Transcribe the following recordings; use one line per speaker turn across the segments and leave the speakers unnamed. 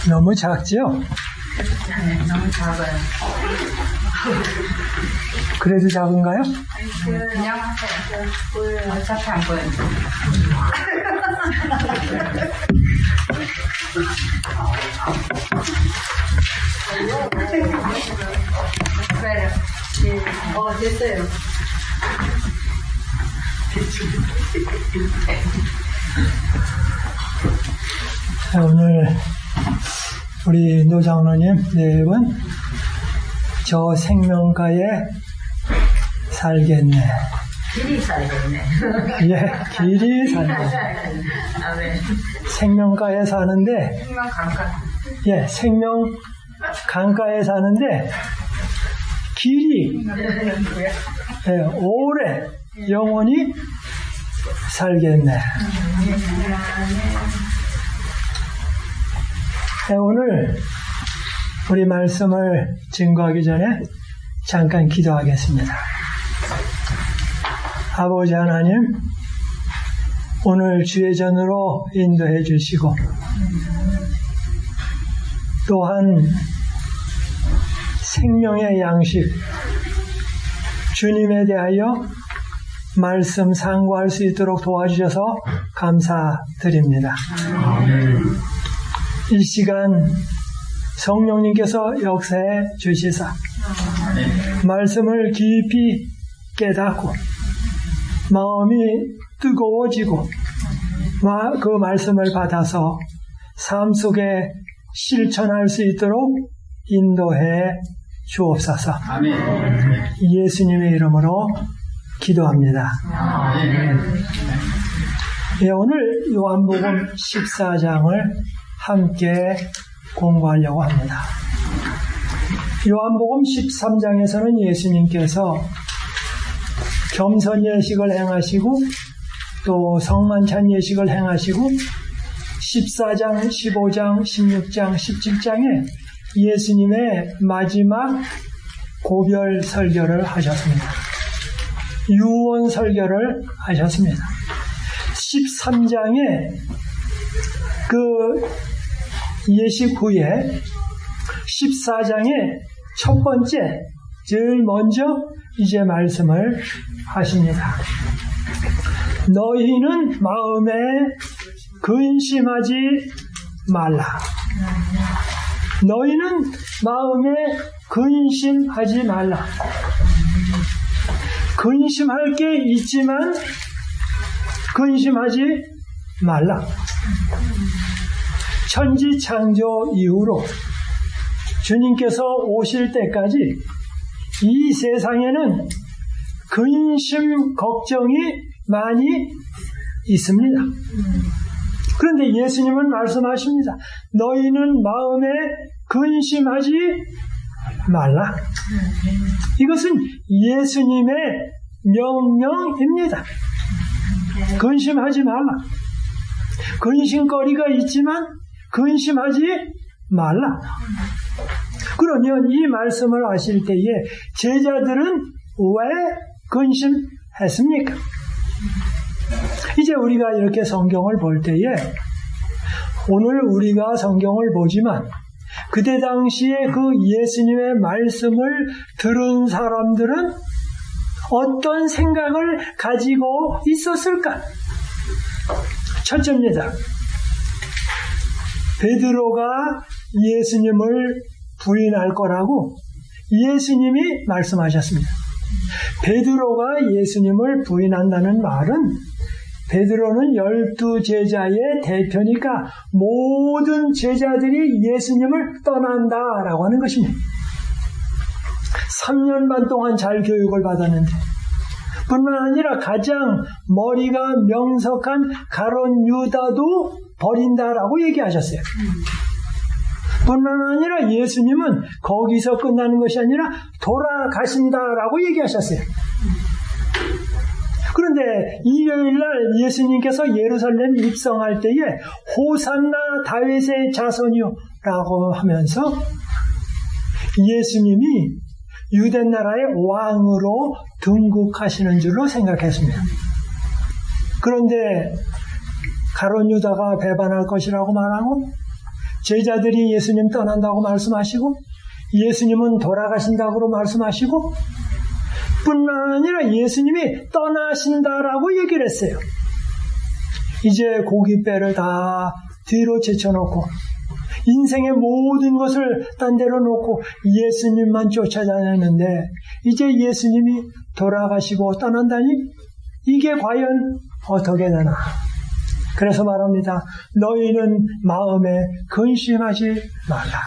너무 작지요?
네, 너무 작아요.
그래도 작은가요?
그냥 하세요. 어차피 안 보여요. 그래요. 됐어요.
자, 오늘 우리 노장로님 네 분, 저 생명가에 살겠네.
길이 살겠네.
예, 길이 살겠네.
아, 네.
생명가에 사는데,
생명 감각.
예, 생명 강가에 사는데, 길이, 예, 오래, 영원히 살겠네. 예, 오늘 우리 말씀을 증거하기 전에 잠깐 기도하겠습니다. 아버지 하나님, 오늘 주의 전으로 인도해 주시고 또한 생명의 양식 주님에 대하여 말씀 상고할 수 있도록 도와주셔서 감사드립니다. 이 시간 성령님께서 역사해 주시사 말씀을 깊이 깨닫고 마음이 뜨거워지고 그 말씀을 받아서 삶 속에 실천할 수 있도록 인도해 주옵소서.
아멘.
예수님의 이름으로 기도합니다. 예, 오늘 요한복음 14장을 함께 공부하려고 합니다. 요한복음 13장에서는 예수님께서 겸손 예식을 행하시고 또 성만찬 예식을 행하시고 14장, 15장, 16장, 17장에 예수님의 마지막 고별 설교를 하셨습니다. 유언 설교를 하셨습니다. 13장에 그 예식 후에 14장의 첫 번째, 제일 먼저 이제 말씀을 하십니다. 너희는 마음에 근심하지 말라. 너희는 마음에 근심하지 말라. 근심할 게 있지만 근심하지 말라. 천지 창조 이후로 주님께서 오실 때까지 이 세상에는 근심, 걱정이 많이 있습니다. 그런데 예수님은 말씀하십니다. 너희는 마음에 근심하지 말라. 이것은 예수님의 명령입니다. 근심하지 말라. 근심거리가 있지만 근심하지 말라. 그러면 이 말씀을 하실 때에 제자들은 왜 근심했습니까? 이제 우리가 이렇게 성경을 볼 때에 오늘 우리가 성경을 보지만 그때 당시에 그 예수님의 말씀을 들은 사람들은 어떤 생각을 가지고 있었을까? 첫째입니다. 베드로가 예수님을 부인할 거라고 예수님이 말씀하셨습니다. 베드로가 예수님을 부인한다는 말은 베드로는 12제자의 대표니까 모든 제자들이 예수님을 떠난다라고 하는 것입니다. 3년 반 동안 잘 교육을 받았는데 뿐만 아니라 가장 머리가 명석한 가룟 유다도 버린다라고 얘기하셨어요. 뿐만 아니라 예수님은 거기서 끝나는 것이 아니라 돌아가신다라고 얘기하셨어요. 그런데 일요일날 예수님께서 예루살렘 입성할 때에 호산나 다윗의 자손이요 라고 하면서 예수님이 유대 나라의 왕으로 등극하시는 줄로 생각했습니다. 그런데 가룟 유다가 배반할 것이라고 말하고 제자들이 예수님 떠난다고 말씀하시고 예수님은 돌아가신다고 말씀하시고 뿐만 아니라 예수님이 떠나신다라고 얘기를 했어요. 이제 고깃배를 다 뒤로 제쳐놓고 인생의 모든 것을 딴 데로 놓고 예수님만 쫓아다녔는데 이제 예수님이 돌아가시고 떠난다니 이게 과연 어떻게 되나. 그래서 말합니다. 너희는 마음에 근심하지 말라.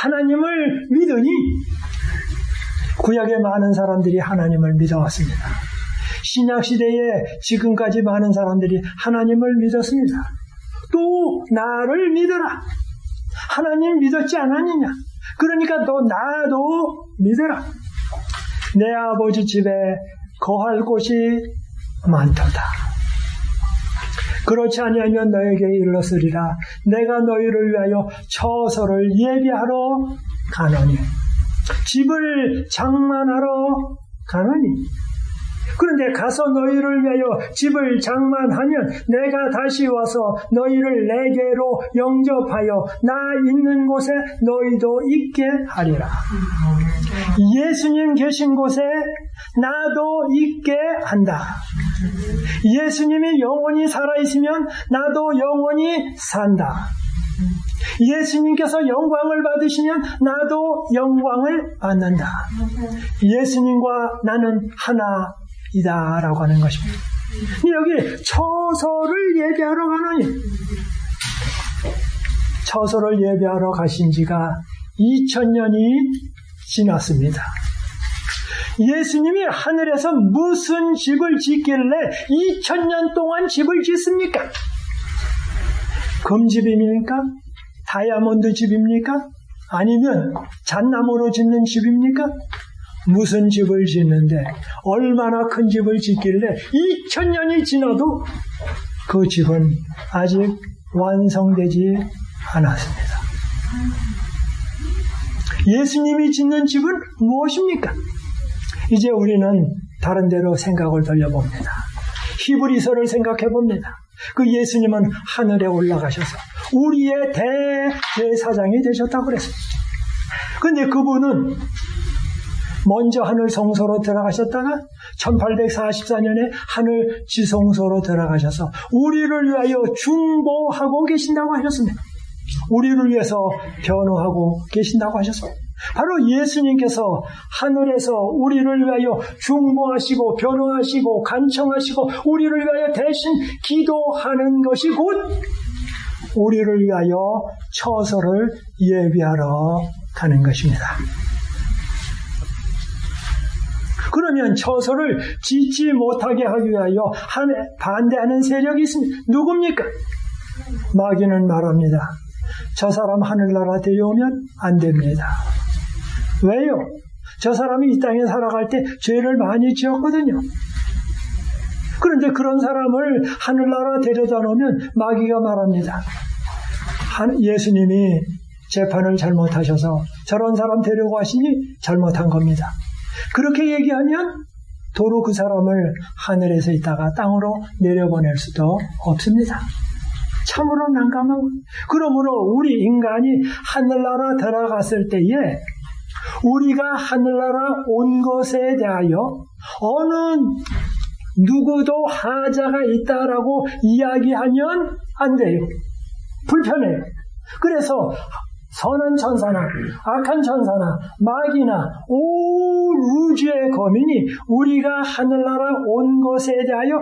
하나님을 믿으니 구약의 많은 사람들이 하나님을 믿어왔습니다. 신약시대에 지금까지 많은 사람들이 하나님을 믿었습니다. 또 나를 믿어라. 하나님 믿었지 않았느냐. 그러니까 너 나도 믿어라. 내 아버지 집에 거할 곳이 많도다. 그렇지 아니하면 너에게 일렀으리라. 내가 너희를 위하여 처소를 예비하러 가노니 집을 장만하러 가노니. 그런데 가서 너희를 위하여 집을 장만하면 내가 다시 와서 너희를 내게로 영접하여 나 있는 곳에 너희도 있게 하리라. 예수님 계신 곳에 나도 있게 한다. 예수님이 영원히 살아있으면 나도 영원히 산다. 예수님께서 영광을 받으시면 나도 영광을 받는다. 예수님과 나는 하나이다 라고 하는 것입니다. 여기 처소를 예배하러 가노니 처소를 예배하러 가신 지가 2000년이 지났습니다. 예수님이 하늘에서 무슨 집을 짓길래 2000년 동안 집을 짓습니까? 금집입니까? 다이아몬드 집입니까? 아니면 잣나무로 짓는 집입니까? 무슨 집을 짓는데 얼마나 큰 집을 짓길래 2000년이 지나도 그 집은 아직 완성되지 않았습니다. 예수님이 짓는 집은 무엇입니까? 이제 우리는 다른 데로 생각을 돌려봅니다. 히브리서를 생각해봅니다. 그 예수님은 하늘에 올라가셔서 우리의 대제사장이 되셨다고 그랬습니다. 그런데 그분은 먼저 하늘 성소로 들어가셨다가 1844년에 하늘 지성소로 들어가셔서 우리를 위하여 중보하고 계신다고 하셨습니다. 우리를 위해서 변호하고 계신다고 하셨습니다. 바로 예수님께서 하늘에서 우리를 위하여 중보하시고 변호하시고 간청하시고 우리를 위하여 대신 기도하는 것이 곧 우리를 위하여 처소를 예비하러 가는 것입니다. 그러면 처소를 짓지 못하게 하기 위하여 반대하는 세력이 있습니다. 누굽니까? 마귀는 말합니다. 저 사람 하늘나라 데려오면 안 됩니다. 왜요? 저 사람이 이 땅에 살아갈 때 죄를 많이 지었거든요. 그런데 그런 사람을 하늘나라 데려다 놓으면 마귀가 말합니다. 예수님이 재판을 잘못하셔서 저런 사람 데려고 하시니 잘못한 겁니다. 그렇게 얘기하면 도로 그 사람을 하늘에서 있다가 땅으로 내려보낼 수도 없습니다. 참으로 난감하고. 그러므로 우리 인간이 하늘나라 들어갔을 때에 우리가 하늘나라 온 것에 대하여 어느 누구도 하자가 있다라고 이야기하면 안 돼요. 불편해요. 그래서 선한 천사나 악한 천사나 마귀나 온 우주의 거민이 우리가 하늘나라 온 것에 대하여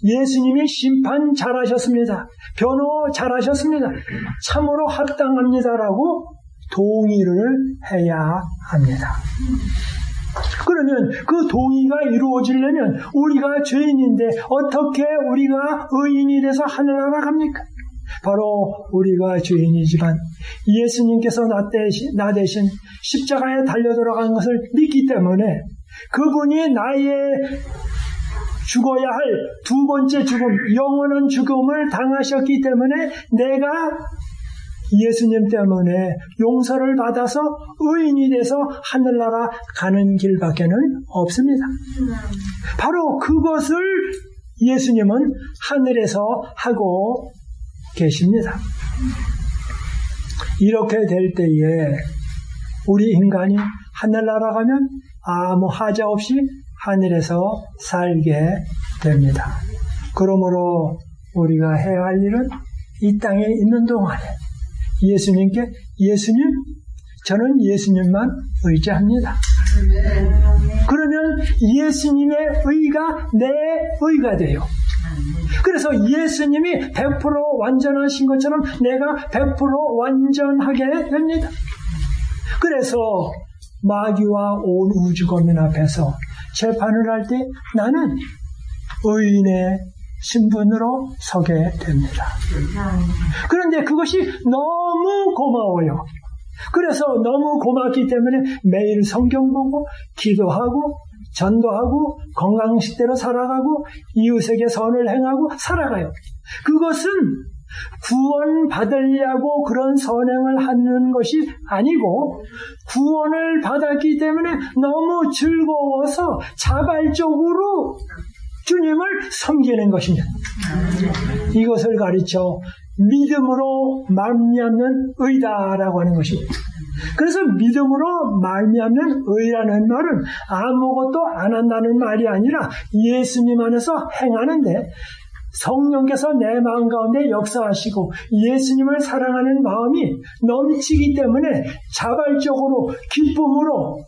예수님이 심판 잘하셨습니다. 변호 잘하셨습니다. 참으로 합당합니다라고 동의를 해야 합니다. 그러면 그 동의가 이루어지려면 우리가 죄인인데 어떻게 우리가 의인이 돼서 하늘나라 갑니까? 바로 우리가 죄인이지만 예수님께서 나 대신 십자가에 달려 들어간 것을 믿기 때문에 그분이 나의 죽어야 할 두 번째 죽음, 영원한 죽음을 당하셨기 때문에 내가 예수님 때문에 용서를 받아서 의인이 돼서 하늘나라 가는 길밖에는 없습니다. 바로 그것을 예수님은 하늘에서 하고 계십니다. 이렇게 될 때에 우리 인간이 하늘나라 가면 아무 하자 없이 하늘에서 살게 됩니다. 그러므로 우리가 해야 할 일은 이 땅에 있는 동안에 예수님께 예수님, 저는 예수님만 의지합니다. 그러면 예수님의 의가 내 의가 돼요. 그래서 예수님이 100% 완전하신 것처럼 내가 100% 완전하게 됩니다. 그래서 마귀와 온 우주권민 앞에서 재판을 할 때 나는 의인의 신분으로 서게 됩니다. 그런데 그것이 너무 고마워요. 그래서 너무 고맙기 때문에 매일 성경 보고 기도하고 전도하고 건강식대로 살아가고 이웃에게 선을 행하고 살아가요. 그것은 구원 받으려고 그런 선행을 하는 것이 아니고 구원을 받았기 때문에 너무 즐거워서 자발적으로 주님을 섬기는 것입니다. 이것을 가르쳐 믿음으로 말미암는 의다라고 하는 것입니다. 그래서 믿음으로 말미암는 의라는 말은 아무것도 안 한다는 말이 아니라 예수님 안에서 행하는데 성령께서 내 마음 가운데 역사하시고 예수님을 사랑하는 마음이 넘치기 때문에 자발적으로 기쁨으로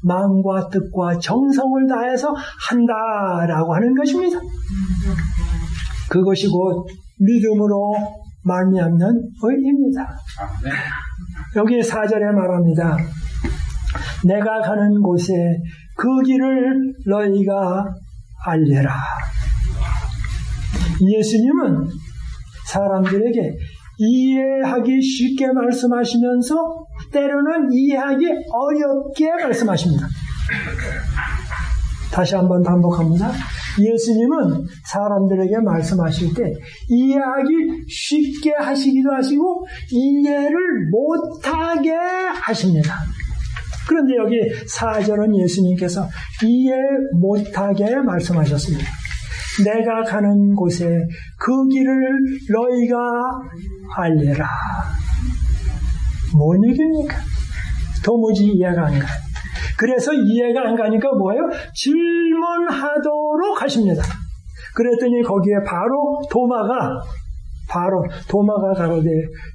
마음과 뜻과 정성을 다해서 한다라고 하는 것입니다. 그것이 곧 믿음으로 말미암는 의입니다. 여기 4절에 말합니다. 내가 가는 곳에 그 길을 너희가 알려라. 예수님은 사람들에게 이해하기 쉽게 말씀하시면서 때로는 이해하기 어렵게 말씀하십니다. 다시 한번 반복합니다. 예수님은 사람들에게 말씀하실 때 이해하기 쉽게 하시기도 하시고 이해를 못하게 하십니다. 그런데 여기 4절은 예수님께서 이해 못하게 말씀하셨습니다. 내가 가는 곳에 그 길을 너희가 알려라. 뭔 얘기입니까? 도무지 이해가 안 가요. 그래서 이해가 안 가니까 뭐예요? 질문하도록 하십니다. 그랬더니 거기에 바로 도마가 가로되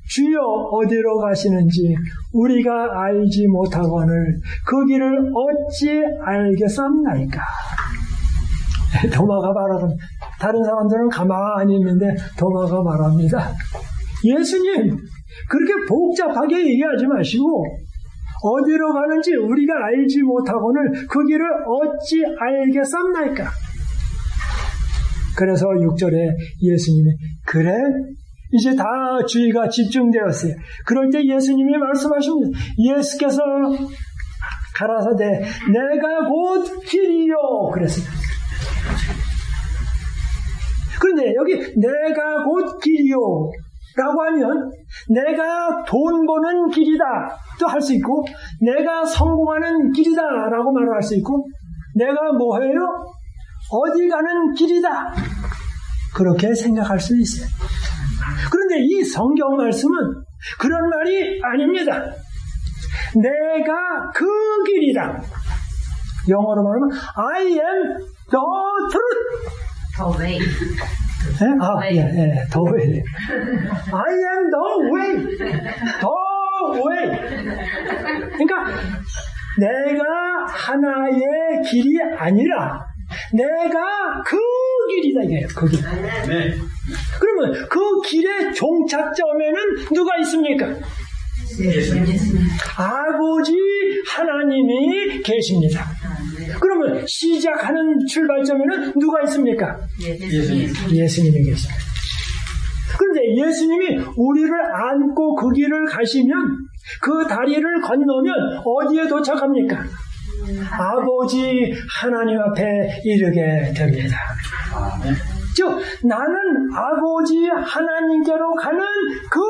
주여 어디로 가시는지 우리가 알지 못하거늘 그 길을 어찌 알겠습니까? 도마가 말하는, 다른 사람들은 가만히 있는데 도마가 말합니다. 예수님, 그렇게 복잡하게 얘기하지 마시고 어디로 가는지 우리가 알지 못하고는 그 길을 어찌 알겠습니까? 그래서 6절에 예수님이 그래? 이제 다 주의가 집중되었어요. 그럴 때 예수님이 말씀하십니다. 예수께서 가라사대 내가 곧 길이요 그랬습니다. 그런데 여기 내가 곧 길이요 라고 하면 내가 돈 버는 길이다 또 할 수 있고 내가 성공하는 길이다 라고 말을 할 수 있고 내가 뭐예요? 어디 가는 길이다 그렇게 생각할 수 있어요. 그런데 이 성경 말씀은 그런 말이 아닙니다. 내가 그 길이다. 영어로 말하면 I am the truth.
The way.
The way. I am the way. The way. 그러니까 내가 하나의 길이 아니라 내가 그 길이다 이거예요. 그 길. 네. 그러면 그 길의 종착점에는 누가 있습니까? 아버지 하나님이 계십니다. 그러면 시작하는 출발점에는 누가 있습니까? 예수님이 계십니다. 그런데 예수님이 우리를 안고 그 길을 가시면 그 다리를 건너면 어디에 도착합니까? 아버지 하나님 앞에 이르게 됩니다. 즉 나는 아버지 하나님께로 가는 그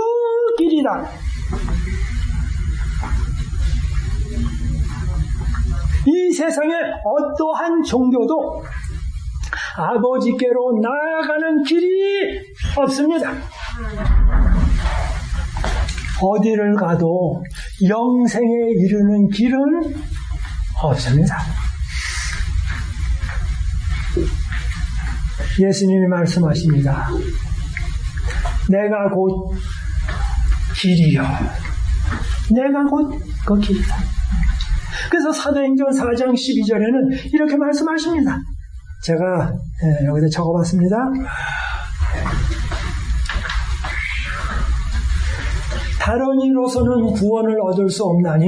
길이다. 이 세상에 어떠한 종교도 아버지께로 나아가는 길이 없습니다. 어디를 가도 영생에 이르는 길은 없습니다. 예수님이 말씀하십니다. 내가 곧 길이요. 내가 곧 그 길이다. 그래서 사도행전 4장 12절에는 이렇게 말씀하십니다. 제가 여기다 적어봤습니다. 다른 이로서는 구원을 얻을 수 없나니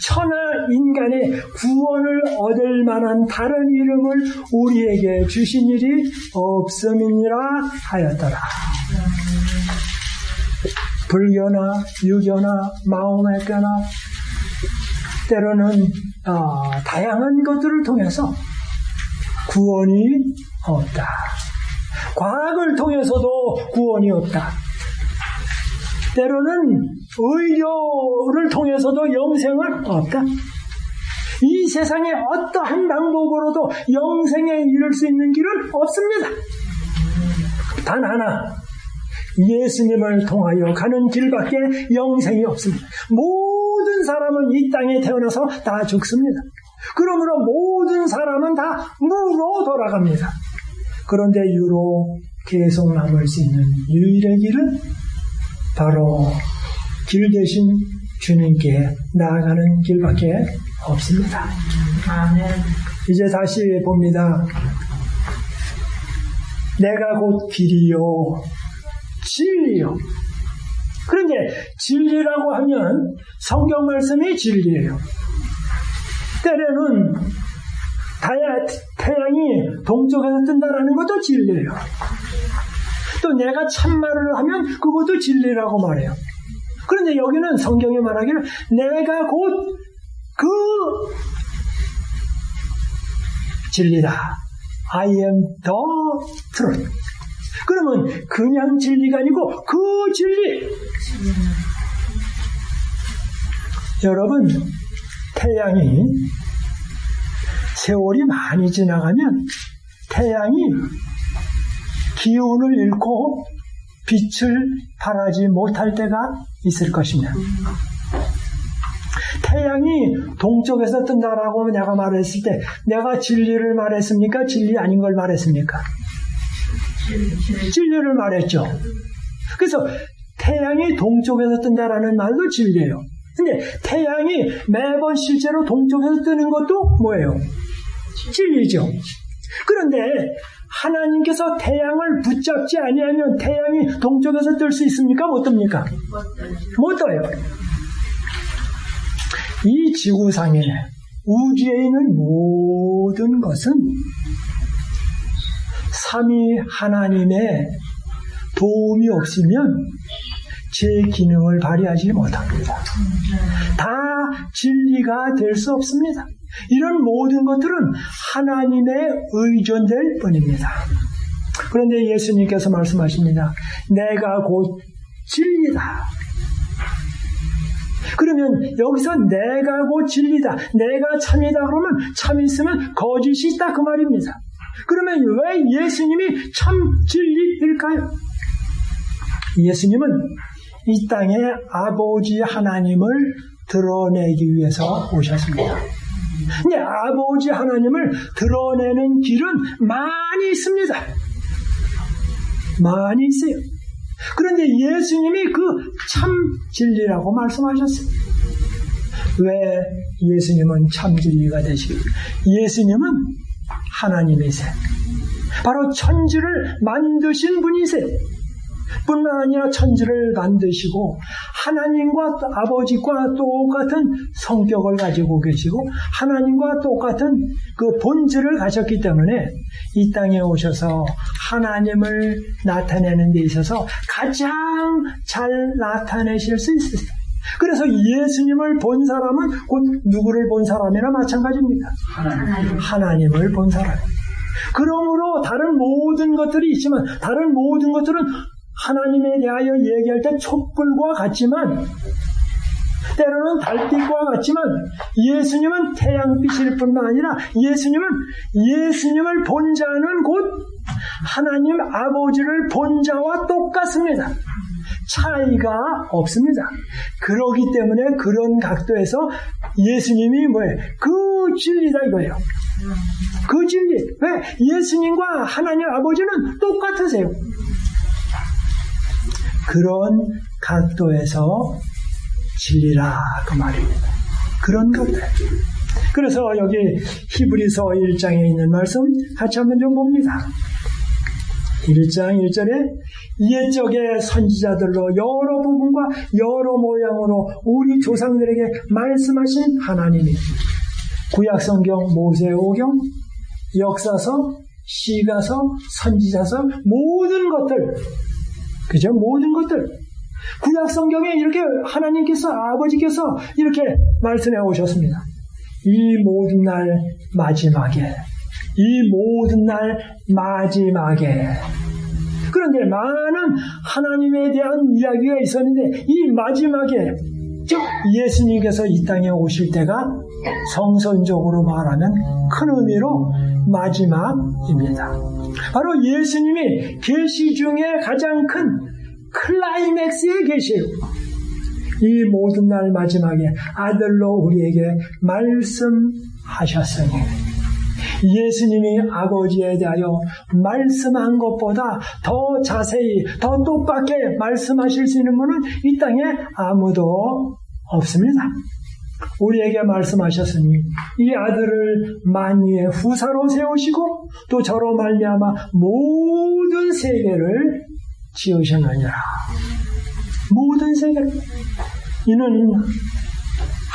천하 인간의 구원을 얻을 만한 다른 이름을 우리에게 주신 일이 없음이니라 하였더라. 불교나 유교나 마호메교나 때로는 다양한 것들을 통해서 구원이 없다. 과학을 통해서도 구원이 없다. 때로는 의료를 통해서도 영생은 없다. 이 세상에 어떠한 방법으로도 영생에 이를 수 있는 길은 없습니다. 단 하나, 예수님을 통하여 가는 길밖에 영생이 없습니다. 모든 사람은 이 땅에 태어나서 다 죽습니다. 그러므로 모든 사람은 다 무로 돌아갑니다. 그런데 유로 계속 남을 수 있는 유일의 길은 바로 길 대신 주님께 나아가는 길밖에 없습니다. 이제 다시 봅니다. 내가 곧 길이요 진리요. 그런데 진리라고 하면 성경 말씀이 진리예요. 때로는 태양이 동쪽에서 뜬다라는 것도 진리예요. 또 내가 참말을 하면 그것도 진리라고 말해요. 그런데 여기는 성경에 말하기를 내가 곧 그 진리다. I am the truth. 그러면 그냥 진리가 아니고 그 진리. 여러분, 태양이 세월이 많이 지나가면 태양이 기운을 잃고 빛을 발하지 못할 때가 있을 것입니다. 태양이 동쪽에서 뜬다라고 내가 말했을 때 내가 진리를 말했습니까? 진리 아닌 걸 말했습니까? 진리를 말했죠. 그래서 태양이 동쪽에서 뜬다라는 말도 진리예요. 근데 태양이 매번 실제로 동쪽에서 뜨는 것도 뭐예요? 진리죠. 그런데 하나님께서 태양을 붙잡지 아니하면 태양이 동쪽에서 뜰 수 있습니까? 못 뜹니까? 못 떠요. 이 지구상에 우주에 있는 모든 것은 삼위 하나님의 도움이 없으면 제 기능을 발휘하지 못합니다. 다 진리가 될 수 없습니다. 이런 모든 것들은 하나님의 의존될 뿐입니다. 그런데 예수님께서 말씀하십니다. 내가 곧 진리다. 그러면 여기서 내가 곧 진리다, 내가 참이다 그러면 참 있으면 거짓이 있다 그 말입니다. 그러면 왜 예수님이 참 진리일까요? 예수님은 이 땅에 아버지 하나님을 드러내기 위해서 오셨습니다. 근데 아버지 하나님을 드러내는 길은 많이 있습니다. 많이 있어요. 그런데 예수님이 그 참 진리라고 말씀하셨어요. 왜 예수님은 참 진리가 되시고 예수님은 하나님이세요. 바로 천지를 만드신 분이세요. 뿐만 아니라 천지를 만드시고 하나님과 아버지과 똑같은 성격을 가지고 계시고 하나님과 똑같은 그 본질을 가졌기 때문에 이 땅에 오셔서 하나님을 나타내는 데 있어서 가장 잘 나타내실 수 있으세요. 그래서 예수님을 본 사람은 곧 누구를 본 사람이나 마찬가지입니다. 하나님을 본 사람. 그러므로 다른 모든 것들이 있지만 다른 모든 것들은 하나님에 대하여 얘기할 때 촛불과 같지만 때로는 달빛과 같지만 예수님은 태양빛일 뿐만 아니라 예수님을 본 자는 곧 하나님 아버지를 본 자와 똑같습니다. 차이가 없습니다. 그렇기 때문에 그런 각도에서 예수님이 뭐예요? 그 진리다 이거예요. 그 진리. 왜? 예수님과 하나님 아버지는 똑같으세요. 그런 각도에서 진리라 그 말입니다. 그런 것들. 그래서 여기 히브리서 1장에 있는 말씀 같이 한번 좀 봅니다. 1장 1절에 옛적의 선지자들로 여러 부분과 여러 모양으로 우리 조상들에게 말씀하신 하나님이 구약성경, 모세오경, 역사서, 시가서, 선지자서 모든 것들, 그죠? 모든 것들. 구약성경에 이렇게 하나님께서 아버지께서 이렇게 말씀해 오셨습니다. 이 모든 날 마지막에 그런데 많은 하나님에 대한 이야기가 있었는데 이 마지막에 즉 예수님께서 이 땅에 오실 때가 성선적으로 말하면 큰 의미로 마지막입니다. 바로 예수님이 계시 중에 가장 큰 클라이맥스의 계시예요. 이 모든 날 마지막에 아들로 우리에게 말씀하셨으니 예수님이 아버지에 대하여 말씀한 것보다 더 자세히 더 뜻밖에 말씀하실 수 있는 분은 이 땅에 아무도 없습니다. 우리에게 말씀하셨으니 이 아들을 만유의 후사로 세우시고 또 저로 말미암아 모든 세계를 지으셨느니라. 모든 세계를. 이는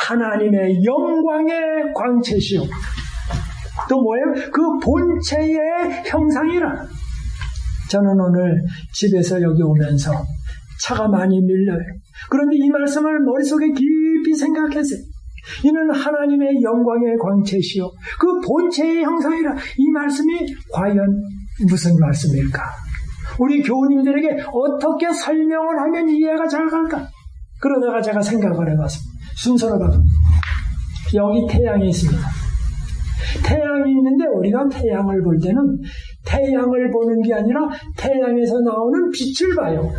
하나님의 영광의 광채시요 또 뭐예요? 그 본체의 형상이라. 저는 오늘 집에서 여기 오면서 차가 많이 밀려요. 그런데 이 말씀을 머릿속에 깊이 생각했어요. 이는 하나님의 영광의 광채시요 그 본체의 형상이라. 이 말씀이 과연 무슨 말씀일까? 우리 교우님들에게 어떻게 설명을 하면 이해가 잘 갈까? 그러다가 제가 생각을 해봤습니다. 순서로 봐도 여기 태양이 있습니다. 태양이 있는데 우리가 태양을 볼 때는 태양을 보는 게 아니라 태양에서 나오는 빛을 봐요.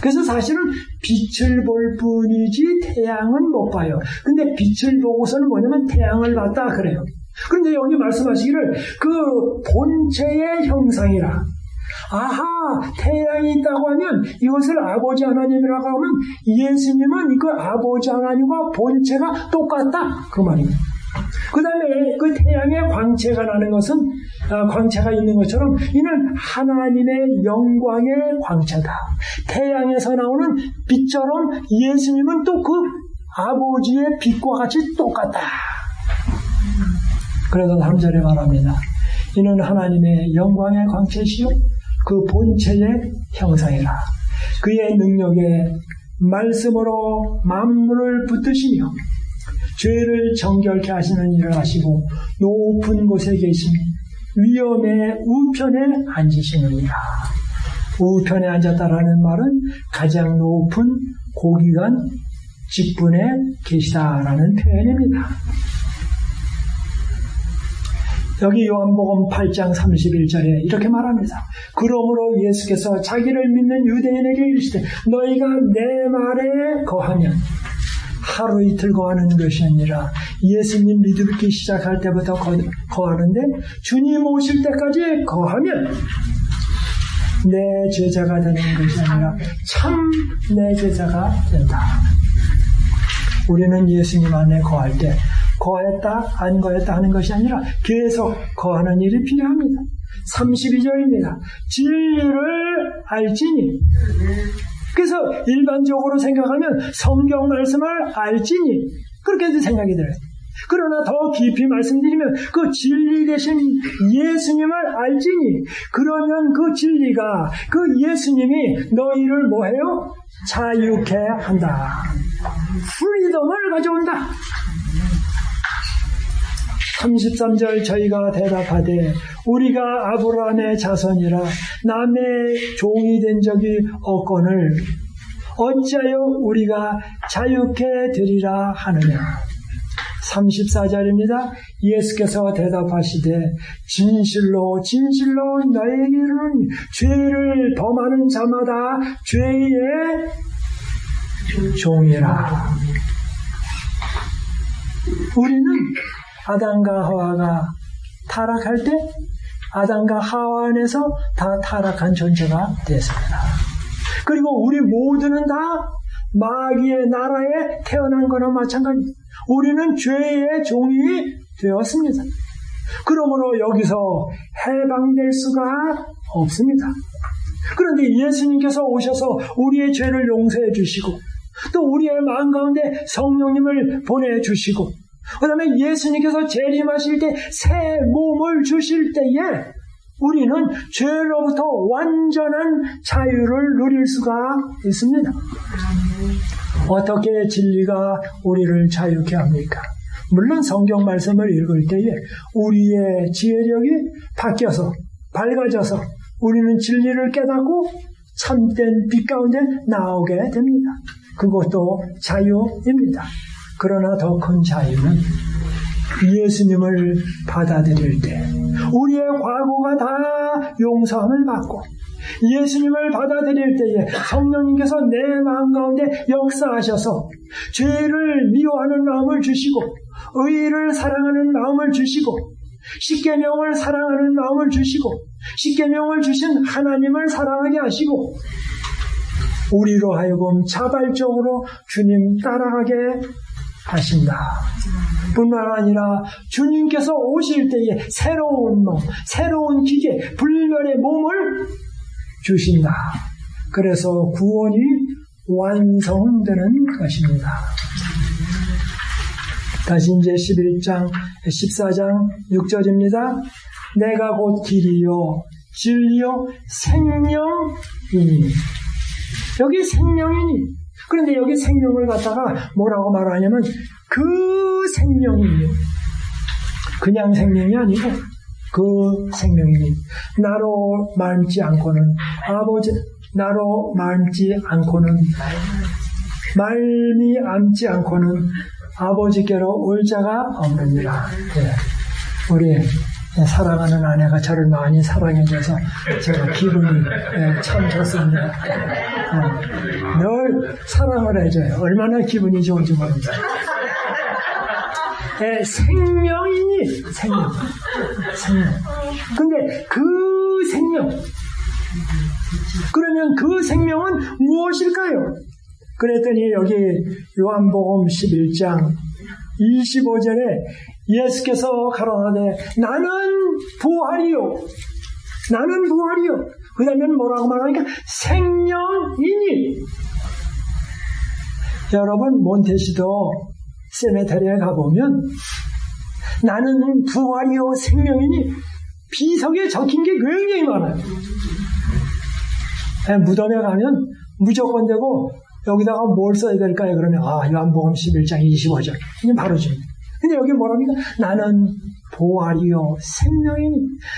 그래서 사실은 빛을 볼 뿐이지 태양은 못 봐요. 근데 빛을 보고서는 뭐냐면 태양을 봤다 그래요. 그런데 여기 말씀하시기를 그 본체의 형상이라. 아하, 태양이 있다고 하면 이것을 아버지 하나님이라고 하면 예수님은 그 아버지 하나님과 본체가 똑같다 그 말입니다. 그 다음에 그 태양의 광채가 나는 것은 광채가 있는 것처럼 이는 하나님의 영광의 광채다. 태양에서 나오는 빛처럼 예수님은 또 그 아버지의 빛과 같이 똑같다. 그래서 3절에 말합니다. 이는 하나님의 영광의 광채시요 그 본체의 형상이라. 그의 능력에 말씀으로 만물을 붙드시며 죄를 정결케 하시는 일을 하시고 높은 곳에 계시니 위엄의 우편에 앉으시느니라. 우편에 앉았다라는 말은 가장 높은 고귀한 직분에 계시다라는 표현입니다. 여기 요한복음 8장 31절에 이렇게 말합니다. 그러므로 예수께서 자기를 믿는 유대인에게 이르시되 너희가 내 말에 거하면 하루 이틀 거하는 것이 아니라 예수님 믿기 시작할 때부터 거하는데 주님 오실 때까지 거하면 내 제자가 되는 것이 아니라 참 내 제자가 된다. 우리는 예수님 안에 거할 때 거했다 안 거했다 하는 것이 아니라 계속 거하는 일이 필요합니다. 32절입니다. 진리를 알지니. 그래서 일반적으로 생각하면 성경 말씀을 알지니 그렇게도 생각이 들어요. 그러나 더 깊이 말씀드리면 그 진리 되신 예수님을 알지니 그러면 그 진리가 그 예수님이 너희를 뭐해요? 자유케 한다. 프리덤을 가져온다. 33절 저희가 대답하되 우리가 아브라함의 자손이라 남의 종이 된 적이 없거늘 어찌하여 우리가 자유케 되리라 하느냐. 34절입니다. 예수께서 대답하시되 진실로 진실로 너에게 이르노니 죄를 범하는 자마다 죄의 종이라. 우리는 아담과 하와가 타락할 때 아담과 하와 안에서 다 타락한 존재가 됐습니다. 그리고 우리 모두는 다 마귀의 나라에 태어난 거나 마찬가지입니다. 우리는 죄의 종이 되었습니다. 그러므로 여기서 해방될 수가 없습니다. 그런데 예수님께서 오셔서 우리의 죄를 용서해 주시고 또 우리의 마음 가운데 성령님을 보내주시고 그 다음에 예수님께서 재림하실 때 새 몸을 주실 때에 우리는 죄로부터 완전한 자유를 누릴 수가 있습니다. 어떻게 진리가 우리를 자유케 합니까? 물론 성경 말씀을 읽을 때에 우리의 지혜력이 바뀌어서 밝아져서 우리는 진리를 깨닫고 참된 빛 가운데 나오게 됩니다. 그것도 자유입니다. 그러나 더 큰 자유는 예수님을 받아들일 때 우리의 과거가 다 용서함을 받고 예수님을 받아들일 때에 성령님께서 내 마음 가운데 역사하셔서 죄를 미워하는 마음을 주시고 의를 사랑하는 마음을 주시고 십계명을 사랑하는 마음을 주시고 십계명을 주신 하나님을 사랑하게 하시고 우리로 하여금 자발적으로 주님 따라가게 하신다. 뿐만 아니라 주님께서 오실 때에 새로운 몸, 새로운 기계, 불멸의 몸을 주신다. 그래서 구원이 완성되는 것입니다. 다시 이제 14장 6절입니다. 내가 곧 길이요 진리요 생명이니. 여기 생명이니. 그런데 여기 생명을 갖다가 뭐라고 말하냐면 그 생명이니. 그냥 생명이 아니고 그 생명이니. 나로 말미암지 않고는 아버지 나로 말미암지 않고는 아버지께로 올 자가 없느니라. 네. 우리 사랑하는 아내가 저를 많이 사랑해줘서 제가 기분이 참 좋습니다. 늘 사랑을 해줘요. 얼마나 기분이 좋은지 모릅니다. 생명이니 생명. 근데 그 생명, 그러면 그 생명은 무엇일까요? 그랬더니 여기 요한복음 11장 25절에 예수께서 가라사대 나는 부활이요. 그 다음에 뭐라고 말하니까 생명이니. 여러분 몬테시도 세메테리에 가보면 나는 부활이요 생명이니 비석에 적힌 게 굉장히 많아요. 무덤에 가면 무조건 되고 여기다가 뭘 써야 될까요? 그러면 요한복음 11장 25절 그냥 바로 줍니다. 근데 여기 뭐랍니까? 나는 부활이요 생명이니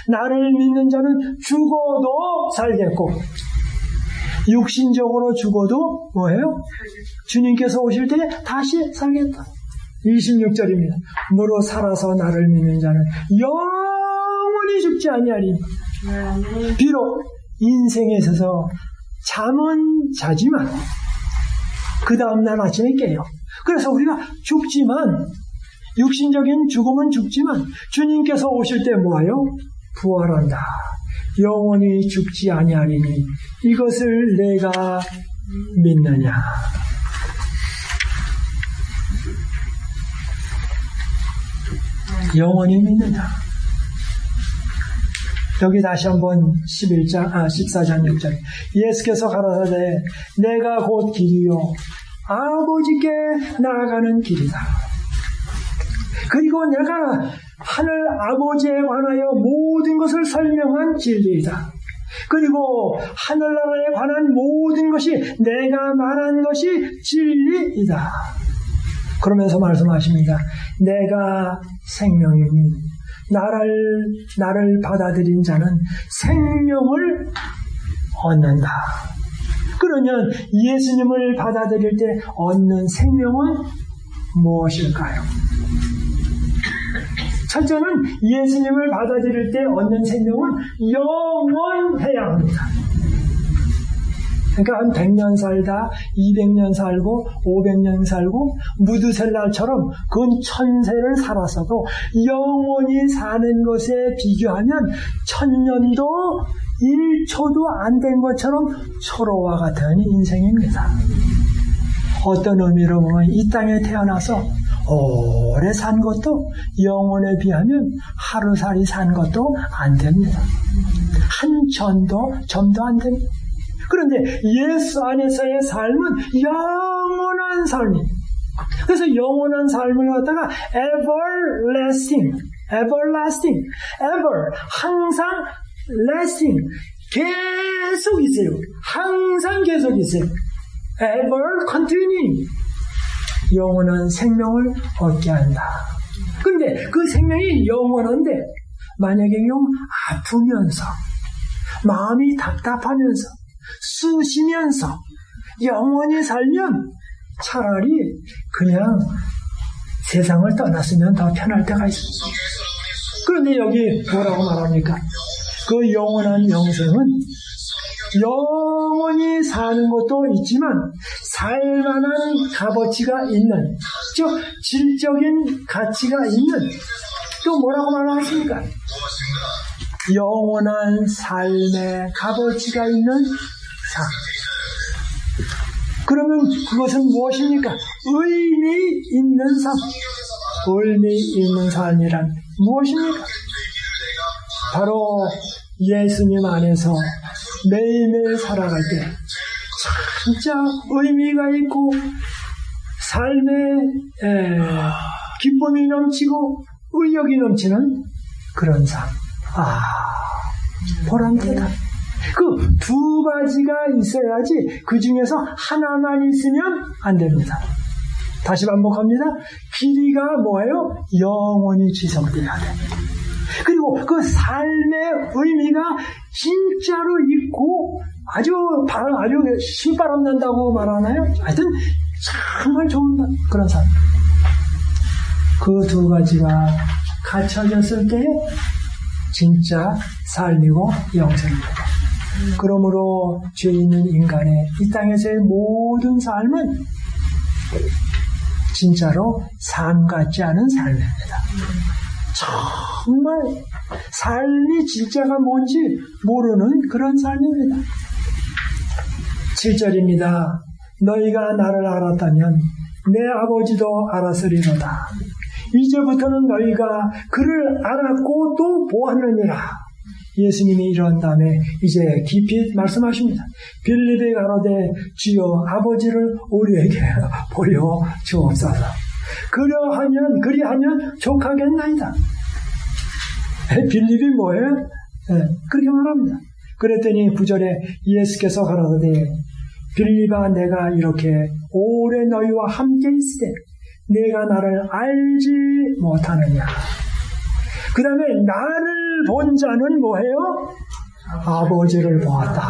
나를 믿는 자는 죽어도 살겠고 육신적으로 죽어도 뭐예요? 주님께서 오실 때 다시 살겠다. 26절입니다. 무로 살아서 나를 믿는 자는 영원히 죽지 아니하리니. 비록 인생에 있어서 잠은 자지만 그 다음날 아침에 깨요. 그래서 우리가 죽지만 육신적인 죽음은 죽지만 주님께서 오실 때 뭐예요? 부활한다. 영원히 죽지 아니하리니 이것을 내가 믿느냐. 영원히 믿느냐. 여기 다시 한번 14장 6절 예수께서 가라사대 내가 곧 길이요 아버지께 나아가는 길이다. 그리고 내가 하늘 아버지에 관하여 모든 것을 설명한 진리이다. 그리고 하늘나라에 관한 모든 것이 내가 말한 것이 진리이다. 그러면서 말씀하십니다. 내가 생명이니 나를 받아들인 자는 생명을 얻는다. 그러면 예수님을 받아들일 때 얻는 생명은 무엇일까요? 첫째는 예수님을 받아들일 때 얻는 생명은 영원해야 합니다. 그러니까 한 100년 살다 200년 살고 500년 살고 무드셀라처럼 근 1000세를 살았어도 영원히 사는 것에 비교하면 1000년도 1초도 안 된 것처럼 초로와 같은 인생입니다. 어떤 의미로 보면 이 땅에 태어나서 오래 산 것도 영혼에 비하면 하루살이 산 것도 안 됩니다. 한 점도 안 됩니다. 그런데 예수 안에서의 삶은 영원한 삶입니다. 그래서 영원한 삶을 갖다가 everlasting, 항상 lasting, 계속 있어요. 항상 계속 있어요. ever continuing, 영원한 생명을 얻게 한다. 근데 그 생명이 영원한데 만약에 아프면서 마음이 답답하면서 쑤시면서 영원히 살면 차라리 그냥 세상을 떠났으면 더 편할 때가 있습니다. 그런데 여기 뭐라고 말합니까? 그 영원한 영생은 영원히 사는 것도 있지만 살만한 값어치가 있는, 즉 질적인 가치가 있는, 또 뭐라고 말하십니까? 영원한 삶의 값어치가 있는 삶. 그러면 그것은 무엇입니까? 의미 있는 삶. 의미 있는 삶이란 무엇입니까? 바로 예수님 안에서 매일매일 살아갈 때 진짜 의미가 있고 삶에 기쁨이 넘치고 의욕이 넘치는 그런 삶. 보람되다. 그 두 가지가 있어야지 그 중에서 하나만 있으면 안 됩니다. 다시 반복합니다. 길이가 뭐예요? 영원히 지속돼야 됩니다. 그리고 그 삶의 의미가 진짜로 있고 아주 신바람 난다고 말하나요? 하여튼 정말 좋은 그런 삶. 그 두 가지가 갖춰졌을 때 진짜 삶이고 영생입니다. 그러므로 죄 있는 인간의 이 땅에서의 모든 삶은 진짜로 삶 같지 않은 삶입니다. 정말 삶이 진짜가 뭔지 모르는 그런 삶입니다. 7절입니다. 너희가 나를 알았다면 내 아버지도 알았으리로다. 이제부터는 너희가 그를 알았고 또 보았느니라. 예수님이 이런 다음에 이제 깊이 말씀하십니다. 빌립이 가로되 주여 아버지를 우리에게 보여 주옵소서. 그리하면 족하겠나이다. 빌립이 뭐예요? 그렇게 말합니다. 그랬더니 9절에 예수께서 가라사대 빌립아 내가 이렇게 오래 너희와 함께 있으되 내가 나를 알지 못하느냐. 그 다음에 나를 본 자는 뭐예요? 아버지를 보았다.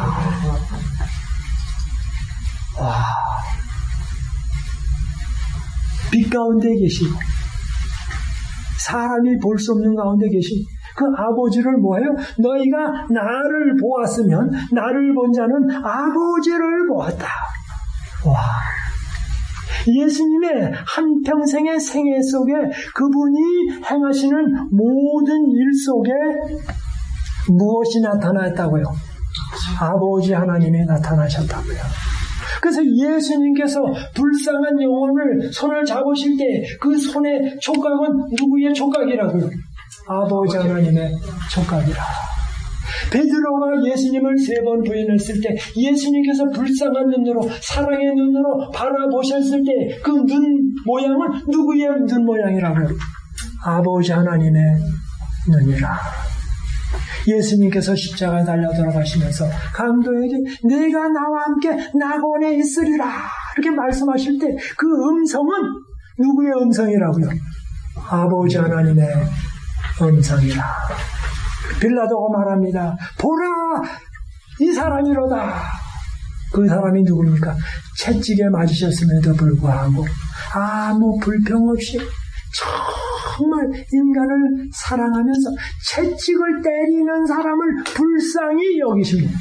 와, 빛 가운데 계시고 사람이 볼 수 없는 가운데 계신 그 아버지를 뭐예요? 너희가 나를 보았으면 나를 본 자는 아버지를 보았다. 와, 예수님의 한평생의 생애 속에 그분이 행하시는 모든 일 속에 무엇이 나타났다고요? 아버지 하나님이 나타나셨다고요. 그래서 예수님께서 불쌍한 영혼을 손을 잡으실 때 그 손의 촉각은 누구의 촉각이라고요? 아버지 하나님의 촉각이라. 베드로가 예수님을 3번 부인했을 때 예수님께서 불쌍한 눈으로 사랑의 눈으로 바라보셨을 때 그 눈 모양은 누구의 눈 모양이라고요? 아버지 하나님의 눈이라. 예수님께서 십자가에 달려 돌아가시면서 강도에게 내가 나와 함께 낙원에 있으리라 이렇게 말씀하실 때 그 음성은 누구의 음성이라고요? 아버지 하나님의 음성이라. 빌라도가 말합니다. 보라, 이 사람이로다. 그 사람이 누굽니까? 채찍에 맞으셨음에도 불구하고 아무 불평 없이 정말 인간을 사랑하면서 채찍을 때리는 사람을 불쌍히 여기십니다.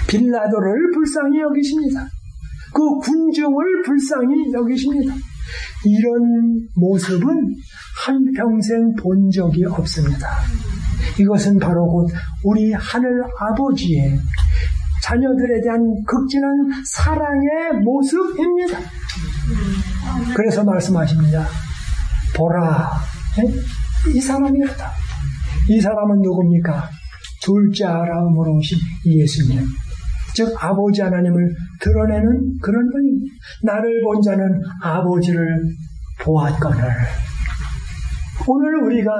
빌라도를 불쌍히 여기십니다. 그 군중을 불쌍히 여기십니다. 이런 모습은 한평생 본 적이 없습니다. 이것은 바로 곧 우리 하늘 아버지의 자녀들에 대한 극진한 사랑의 모습입니다. 그래서 말씀하십니다. 보라, 이 사람이었다. 이 사람은 누굽니까? 둘째 아람으로 오신 예수님. 즉 아버지 하나님을 드러내는 그런 분입니다. 나를 본 자는 아버지를 보았거늘. 오늘 우리가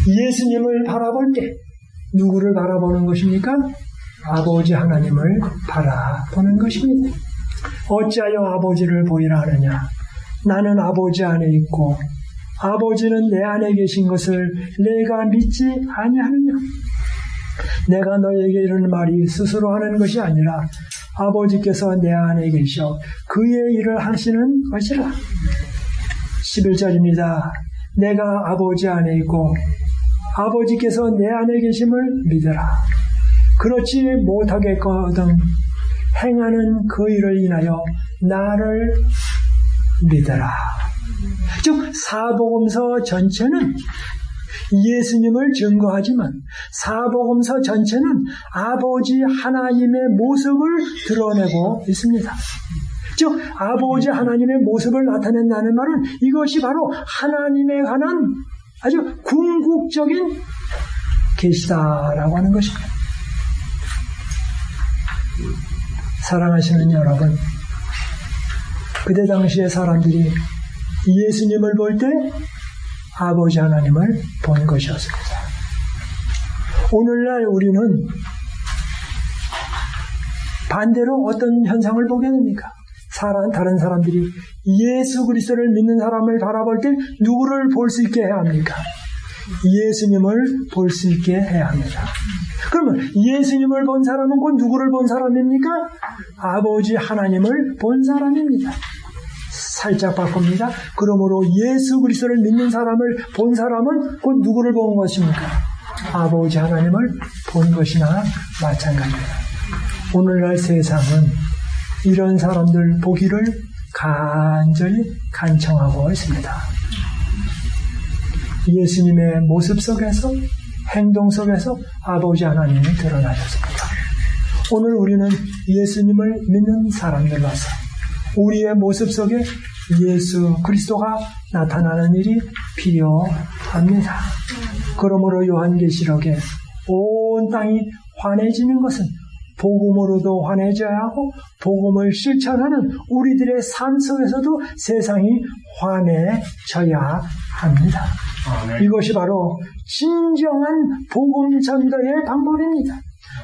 예수님을 바라볼 때 누구를 바라보는 것입니까? 아버지 하나님을 바라보는 것입니다. 어찌하여 아버지를 보이라 하느냐? 나는 아버지 안에 있고 아버지는 내 안에 계신 것을 내가 믿지 아니하느냐? 내가 너에게 이르는 말이 스스로 하는 것이 아니라 아버지께서 내 안에 계셔 그의 일을 하시는 것이라. 11절입니다. 내가 아버지 안에 있고 아버지께서 내 안에 계심을 믿으라. 그렇지 못하겠거든 행하는 그 일을 인하여 나를 믿으라. 즉 사복음서 전체는 예수님을 증거하지만 사복음서 전체는 아버지 하나님의 모습을 드러내고 있습니다. 즉 아버지 하나님의 모습을 나타낸다는 말은 이것이 바로 하나님에 관한 아주 궁극적인 계시다라고 하는 것입니다. 사랑하시는 여러분, 그때 당시의 사람들이 예수님을 볼 때 아버지 하나님을 본 것이었습니다. 오늘날 우리는 반대로 어떤 현상을 보게 됩니까? 다른 사람들이 예수 그리스도를 믿는 사람을 바라볼 때 누구를 볼 수 있게 해야 합니까? 예수님을 볼 수 있게 해야 합니다. 그러면 예수님을 본 사람은 곧 누구를 본 사람입니까? 아버지 하나님을 본 사람입니다. 살짝 바꿉니다. 그러므로 예수 그리스도를 믿는 사람을 본 사람은 곧 누구를 본 것입니까? 아버지 하나님을 본 것이나 마찬가지입니다. 오늘날 세상은 이런 사람들 보기를 간절히 간청하고 있습니다. 예수님의 모습 속에서 행동 속에서 아버지 하나님이 드러나셨습니다. 오늘 우리는 예수님을 믿는 사람들로서 우리의 모습 속에 예수 그리스도가 나타나는 일이 필요합니다. 그러므로 요한계시록에 온 땅이 환해지는 것은 복음으로도 환해져야 하고 복음을 실천하는 우리들의 삶 속에서도 세상이 환해져야 합니다. 이것이 바로 진정한 복음 전도의 방법입니다.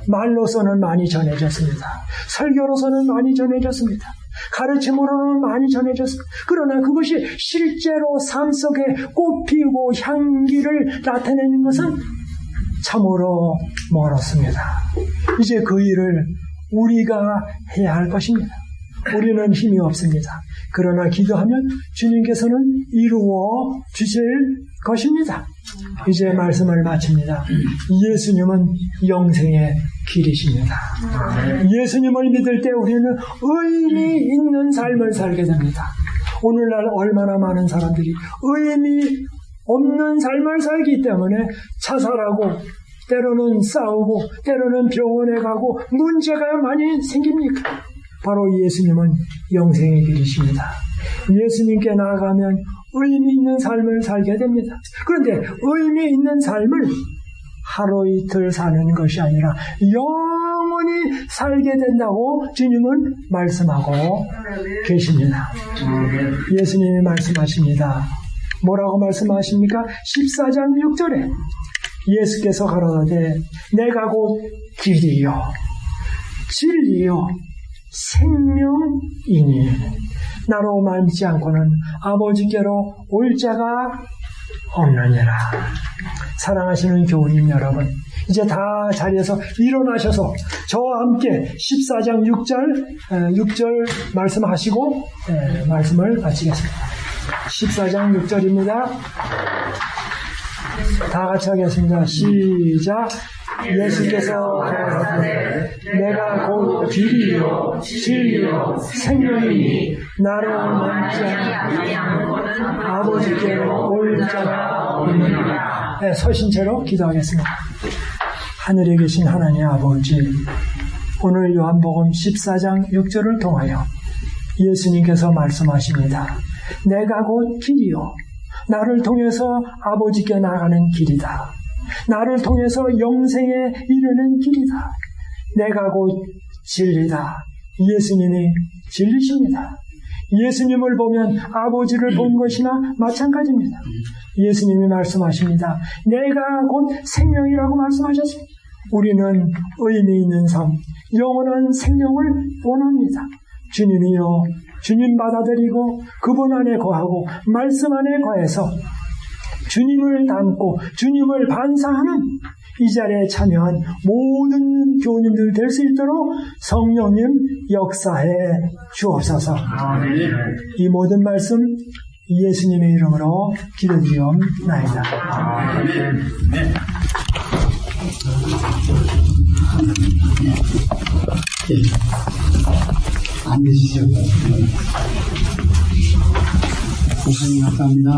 말로서는 많이 전해졌습니다. 설교로서는 많이 전해졌습니다. 가르침으로는 많이 전해졌습니다. 그러나 그것이 실제로 삶 속에 꽃피우고 향기를 나타내는 것은 참으로 멀었습니다. 이제 그 일을 우리가 해야 할 것입니다. 우리는 힘이 없습니다. 그러나 기도하면 주님께서는 이루어 주실 것입니다. 이제 말씀을 마칩니다. 예수님은 영생의 길이십니다. 예수님을 믿을 때 우리는 의미 있는 삶을 살게 됩니다. 오늘날 얼마나 많은 사람들이 의미 없는 삶을 살기 때문에 자살하고 때로는 싸우고 때로는 병원에 가고 문제가 많이 생깁니까? 바로 예수님은 영생의 길이십니다. 예수님께 나아가면 의미 있는 삶을 살게 됩니다. 그런데 의미 있는 삶을 하루 이틀 사는 것이 아니라 영원히 살게 된다고 주님은 말씀하고 계십니다. 예수님이 말씀하십니다. 뭐라고 말씀하십니까? 14장 6절에 예수께서 가라사대 내가 곧 길이요 진리요 생명이니 나로 말미지 않고는 아버지께로 올 자가 없느니라. 사랑하시는 교우님 여러분, 이제 다 자리에서 일어나셔서 저와 함께 14장 6절 말씀하시고 말씀을 마치겠습니다. 14장 6절입니다. 다 같이 하겠습니다. 시작. 예수께서 가라사대 내가 곧 길이요 진리요 생명이니 나로 말미지 않고는 아버지께로 올 자가 없느니라. 네, 서신 채로 기도하겠습니다. 하늘에 계신 하나님 아버지, 오늘 요한복음 14장 6절을 통하여 예수님께서 말씀하십니다. 내가 곧 길이요 나를 통해서 아버지께 나가는 길이다. 나를 통해서 영생에 이르는 길이다. 내가 곧 진리다. 예수님이 진리십니다. 예수님을 보면 아버지를 본 것이나 마찬가지입니다. 예수님이 말씀하십니다. 내가 곧 생명이라고 말씀하셨습니다. 우리는 의미 있는 삶, 영원한 생명을 원합니다. 주님이여, 주님 받아들이고 그분 안에 거하고 말씀 안에 거해서 주님을 닮고 주님을 반사하는 이 자리에 참여한 모든 교우님들 될 수 있도록 성령님 역사해 주옵소서. 이 모든 말씀 예수님의 이름으로 기도드리옵나이다.
앉으시죠. 목사님 감사합니다.